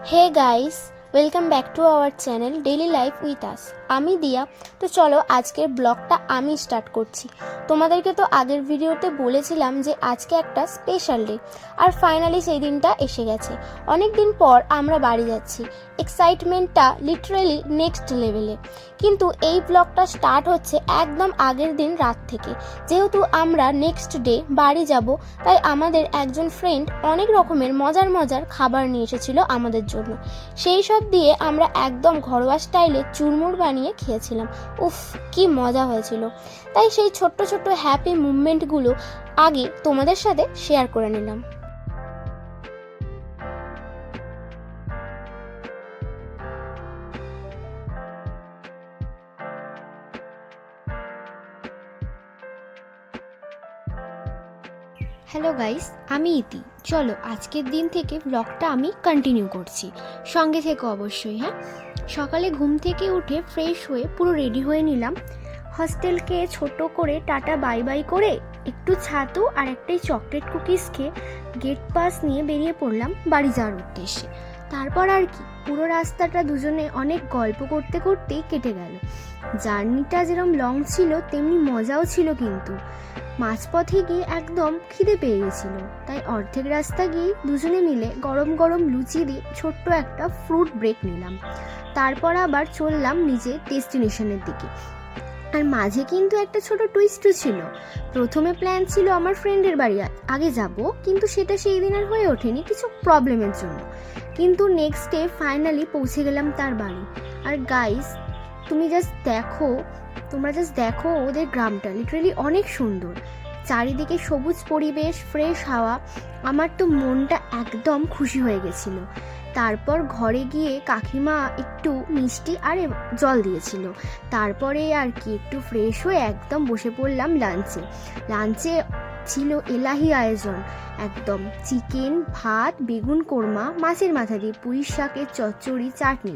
Hey guys, welcome back to our channel daily life with us. আমি দিয়া। তো চলো আজকের ব্লগটা আমি স্টার্ট করছি। তোমাদেরকে তো আগের ভিডিওতে বলেছিলাম যে আজকে একটা স্পেশাল ডে, আর ফাইনালি সেই দিনটা এসে গেছে। অনেক দিন পর আমরা বাড়ি যাচ্ছি, এক্সাইটমেন্টটা লিটারেলি নেক্সট লেভেলে। কিন্তু এই ব্লগটা স্টার্ট হচ্ছে একদম আগের দিন রাত থেকে। যেহেতু আমরা নেক্সট ডে বাড়ি যাব, তাই আমাদের একজন ফ্রেন্ড অনেক রকমের মজার মজার খাবার নিয়ে এসেছিল আমাদের জন্য। সেই সব দিয়ে আমরা একদম ঘরোয়া স্টাইলে চুরমুর বানিয়ে খেয়েছিলাম। উফ, কি মজা হয়েছিল! তাই সেই ছোট্ট ছোট্ট হ্যাপি মুভমেন্টগুলো আগে তোমাদের সাথে শেয়ার করে নিলাম। হ্যালো গাইস, আমি ইতি। চলো আজকের দিন থেকে ব্লগটা আমি কন্টিনিউ করছি, সঙ্গে থেকে অবশ্যই। হ্যাঁ, সকালে ঘুম থেকে উঠে ফ্রেশ হয়ে পুরো রেডি হয়ে নিলাম। হস্টেলকে ছোট করে টাটা বাই বাই করে একটু ছাতু আর একটাই চকলেট কুকিজ খেয়ে গেট পাস নিয়ে বেরিয়ে পড়লাম বাড়ি যাওয়ার উদ্দেশ্যে। তারপর আর কি, পুরো রাস্তাটা দুজনে অনেক গল্প করতে করতেই কেটে গেল। জার্নিটা যেরকম লং ছিল তেমনি মজাও ছিল, কিন্তু মাঝপথে গিয়ে একদম খিদে পেয়ে গেছিল। তাই অর্ধেক রাস্তা গিয়ে দুজনে মিলে গরম গরম লুচি দিয়ে ছোট্ট একটা ফ্রুট ব্রেক নিলাম। তারপর আবার চললাম নিজের ডেস্টিনেশনের দিকে। আর মাঝে কিন্তু একটা ছোট টুইস্টও ছিল। প্রথমে প্ল্যান ছিল আমার ফ্রেন্ডের বাড়ি আগে যাব, কিন্তু সেটা সেই দিন আর হয়ে ওঠেনি কিছু প্রবলেমের জন্য। কিন্তু নেক্সট ডে ফাইনালি পৌঁছে গেলাম তার বাড়ি। আর গাইস, তোমরা জাস্ট দেখো ওদের গ্রামটা লিটারেলি অনেক সুন্দর। চারিদিকে সবুজ পরিবেশ, ফ্রেশ হাওয়া। আমার তো মনটা একদম খুশি হয়ে গেছিল। তারপর ঘরে গিয়ে কাকিমা একটু মিষ্টি আর জল দিয়েছিল। তারপরে আর কি একটু ফ্রেশ হয়ে একদম বসে পড়লাম লাঞ্চে ছিল এলাহি আয়োজন। একদম চিকেন, ভাত, বেগুন কোরমা, মাছের মাথা দিয়ে পুঁই শাকের চচ্চড়ি, চাটনি।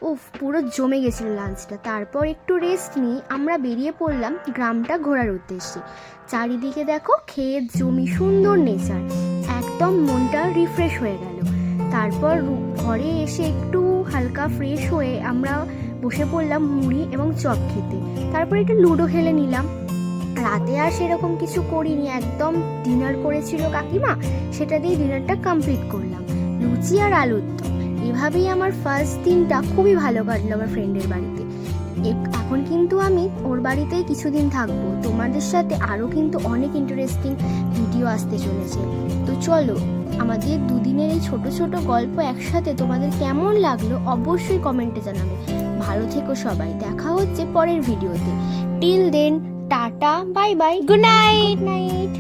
উফ, পুরো জমে গেছিল লাঞ্চটা। তারপর একটু রেস্ট নিয়ে আমরা বেরিয়ে পড়লাম গ্রামটা ঘোরার উদ্দেশ্যে। চারিদিকে দেখো ক্ষেত, জমি, সুন্দর নেচার, একদম মনটা রিফ্রেশ হয়ে গেল। তারপর ঘরে এসে একটু হালকা ফ্রেশ হয়ে আমরা বসে পড়লাম মুড়ি এবং চপ খেতে। তারপর একটু লুডো খেলে নিলাম। রাতে আর সেরকম কিছু করিনি, একদম ডিনার করেছিল কাকিমা, সেটা দিয়ে ডিনারটা কমপ্লিট করলাম, লুচি আর আলুর দম। এভাবেই আমার ফার্স্ট দিনটা খুবই ভালো কাটলো আমার ফ্রেন্ডের বাড়িতে। এখন কিন্তু আমি ওর বাড়িতেই কিছুদিন থাকবো। তোমাদের সাথে আরও কিন্তু অনেক ইন্টারেস্টিং ভিডিও আসতে চলেছে। তো চলো, আমাদের দুদিনের এই ছোট ছোট গল্প একসাথে তোমাদের কেমন লাগলো অবশ্যই কমেন্টে জানাবে। ভালো থেকো সবাই, দেখা হচ্ছে পরের ভিডিওতে। Till then, tata, bye bye, good night.